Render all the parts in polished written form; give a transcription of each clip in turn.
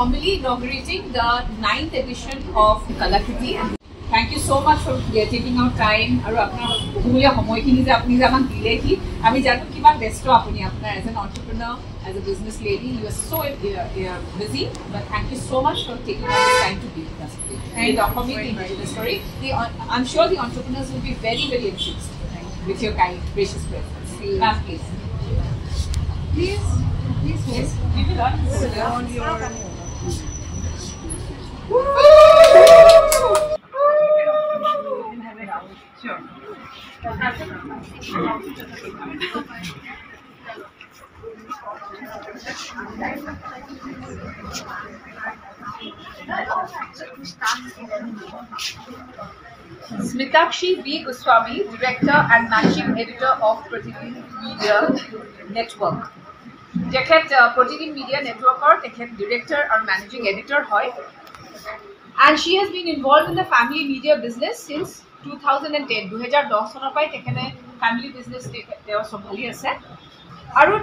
formally inaugurating the 9th edition of Kalakriti. Thank you so much for taking out time. Aru apnar bhumia homoy kini je apni jaman dile ki ami janu kiman besto apni apnar as an entrepreneur, as a business lady, you are so busy, but thank you so much for taking out the time to be with us today. And the story, I'm sure the entrepreneurs will be very, very enthused with your kind, gracious presence. Ma'am, please. Please. Give it on. Sure. Smitakshi B. Goswami, Director and Managing Editor of Pratidin Media Network. Tekhet Pratidin Media Network or Tekhet Director or Managing Editor hoy. And she has been involved in the family media business since 2010. 2010 sonar pai tekhene family business teo sombhali ase. Aru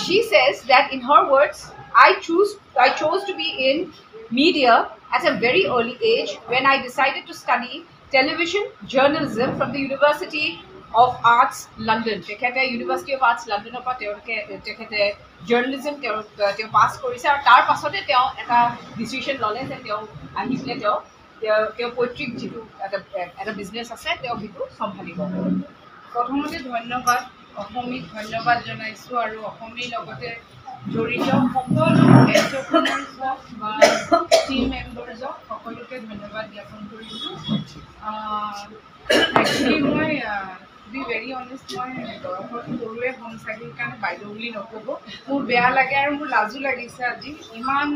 she says that in her words, I chose to be in media at a very early age when I decided to study television journalism from the University of Arts London. Tekhete University of Arts London pa tekhete journalism teo pass korise aru tar pasote teo eta decision lole je teo ahi pile teo poetry jitu eta business ase teo bitu sombhalibo. প্ৰথমতে ধন্যবাদ অসমীক ধন্যবাদ জনাইছোঁ আৰু অসমীৰ লগতে জড়িত সকলো এণ্টাৰপ্ৰেনাৰ্ছক বা team মেম্বাৰ্ছক সকলোকে ধন্যবাদ জ্ঞাপন কৰিছোঁ। একচুৱেলি মই বি ভেৰি অনেষ্ট মই বয়সত সৰুৱে হ'ম চাগে কাৰণে বাইদেউ বুলি নক'ব, মোৰ বেয়া লাগে আৰু মোৰ লাজো লাগিছে আজি ইমান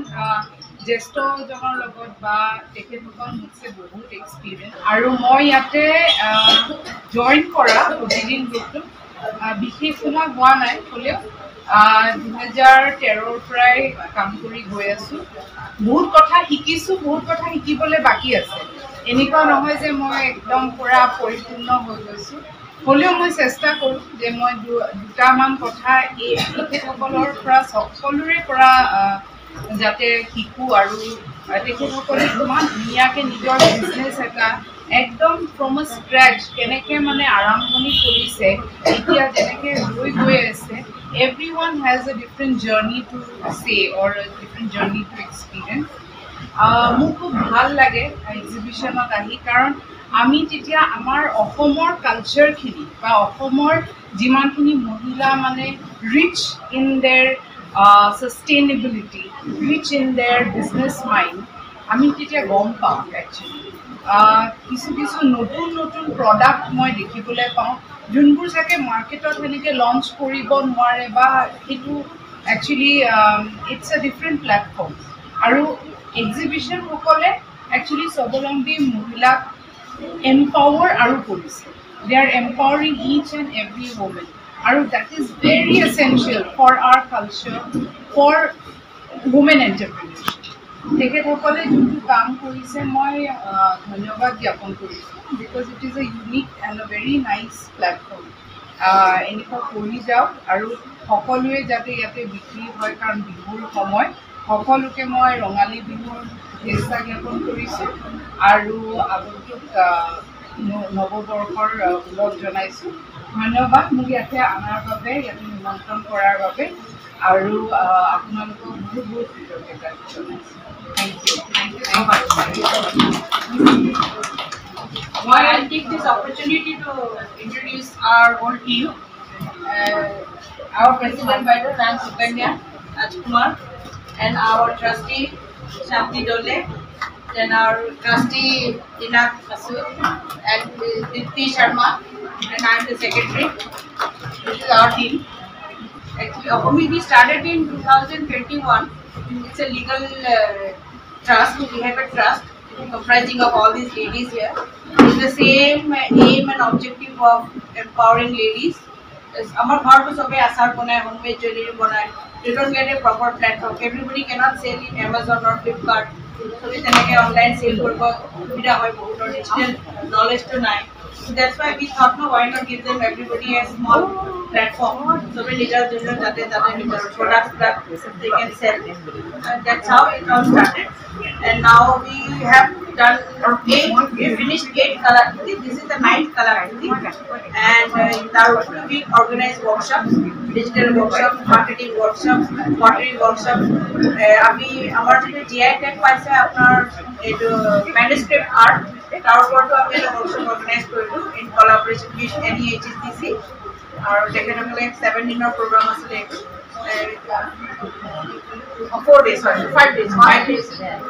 জ্যেষ্ঠজনৰ লগত বা তেখেতসকল মোতছে বহুত এক্সপিৰিয়েঞ্চ আৰু মই ইয়াতে জইন কৰা প্ৰতিদিন গ্ৰুপটো বিশেষ সময় হোৱা নাই হ'লেও 2013 পৰাই কাম কৰি গৈ আছোঁ। বহুত কথা শিকিছোঁ, বহুত কথা শিকিবলৈ বাকী আছে। এনেকুৱা নহয় যে মই একদম পূৰা পৰিপূৰ্ণ হৈ গৈছোঁ, হ'লেও মই চেষ্টা কৰোঁ যে মই দুটামান কথা এই তেখেতসকলৰ পৰা সকলোৰে পৰা যাতে শিকোঁ আৰু তেখেতসকলে ইমান ধুনীয়াকৈ নিজৰ বিজনেছ এটা একদম ফ্ৰম আ স্ক্ৰেচ কেনেকৈ মানে আৰম্ভণি কৰিছে এতিয়া যেনেকৈ লৈ গৈ আছে। Everyone has a different journey to say or different journey to experience. মোক খুব ভাল লাগে এক্সিবিশ্যনত আহি, কাৰণ আমি তেতিয়া আমাৰ অসমৰ কালচাৰখিনি বা অসমৰ যিমানখিনি মহিলা মানে ৰিচ ইন দেৰ sustainability, rich in their business mind, আমি তেতিয়া গম পাওঁ একচুৱেলি কিছু নতুন প্ৰডাক্ট মই দেখিবলৈ পাওঁ যোনবোৰ চাগে মাৰ্কেটত সেনেকৈ লঞ্চ কৰিব নোৱাৰে বা সেইটো actually it's a different platform. আৰু এক্সিবিশ্যনসকলে একচুৱেলি স্বাৱলম্বী মহিলাক এম্পাৱাৰ আৰু কৰিছে। They are empowering each and every women আৰু that is very essential for our culture, for women entrepreneurs. তেখেতসকলে যোনটো কাম কৰিছে মই ধন্যবাদ জ্ঞাপন কৰিছোঁ, because it is a unique and A very nice platform. এনেকুৱা কৰি যাওক আৰু সকলোৱে যাতে ইয়াতে বিক্ৰী হয়, কাৰণ বিহুৰ সময় সকলোকে মই ৰঙালী বিহুৰ শুভেচ্ছা জ্ঞাপন কৰিছোঁ আৰু আগন্তুক নৱবৰ্ষৰ ওলগ জনাইছোঁ। ধন্যবাদ মোক ইয়াতে অনাৰ বাবে, ইয়াতে নিমন্ত্ৰণ কৰাৰ বাবে আৰু আপোনালোকক বহুত বহুত কৃতজ্ঞতা জনাইছোঁ। Thank you so much. I'll take this opportunity to introduce our whole team. Our President Vice Ram Sukanya Rajkumar and our trustee Shanti Dole, then our trustee Dinat Masood and Dipti Sharma, and I am the secretary. This is our team. Actually, we started in 2021. It's a legal trust. We have a trust comprising of all these ladies here. It's the same aim and objective of empowering ladies. Amar ghar ko sobe asar banay, homemade jewelry banay. They don't get a proper platform. Everybody cannot sell in Amazon or Flipkart. So we can online sale korbo bida hoy bahut or digital knowledge to nai. So that's why we thought, no, why not give them everybody a small platform. So many leaders jate products that they can sell. That's how it all started. And now we have done 8. We finished 8 Kalakriti. This is the 9th Kalakriti. And we organize workshops, digital workshops, marketing workshops, pottery workshops. আমি আমার যে GI tag পাইছে আপনার এটো manuscript art তার উপরতো আমি একটা workshop organize কৰিলো in collaboration with NEHSTC R তেখেতসকলে 7 দিনৰ program আছিল 4 days 5 days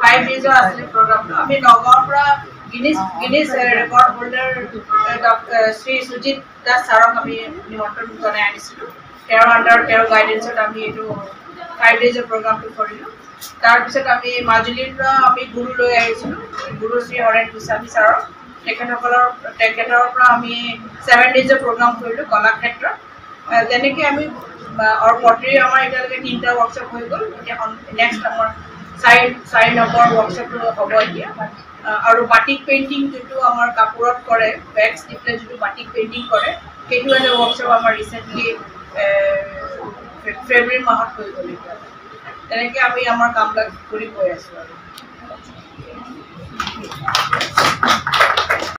5 days আছিল program আমি নগাঁৱৰ পৰা Guinness record holder Sri Sujit Das Sarok আমি নিমন্ত্ৰণ জনাই আনিছিলো তেওঁৰ আন্ডাৰ তেওঁৰ গাইডেন্সত আমি এটো 5 days প্ৰগ্ৰামটো কৰিলো তাৰ পিছত আমি মাজুলীৰ পৰা আমি গুৰু লৈ আহিছিলো গুৰু শ্ৰী হৰেন গোস্বামী ছাৰক তেখেতৰ পৰা আমি 7 days প্ৰগ্ৰাম কৰিলো কলাক্ষেত্ৰ যেনেকৈ আমি আৰু পট্ৰি আমাৰ এতিয়ালৈকে 3টা ওয়াৰ্কশপ হৈ গ'ল এতিয়া নেক্সট আমাৰ 4 নম্বৰ ওয়াৰ্কশপটো হ'ব এতিয়া আৰু বাটিক পেইন্টিং যেটো আমাৰ কাপোৰত কৰে ব্যাক্স ডিপ্লে যেটো বাটিক পেইন্টিং কৰে সেইটো এটা ওয়াৰ্কশপ আমাৰ ৰিসেন্টলি ফেব্ৰুৱাৰী মাহত হৈ গ'ল তেনেকৈ আমি আমাৰ কামবিলাক কৰি গৈ আছো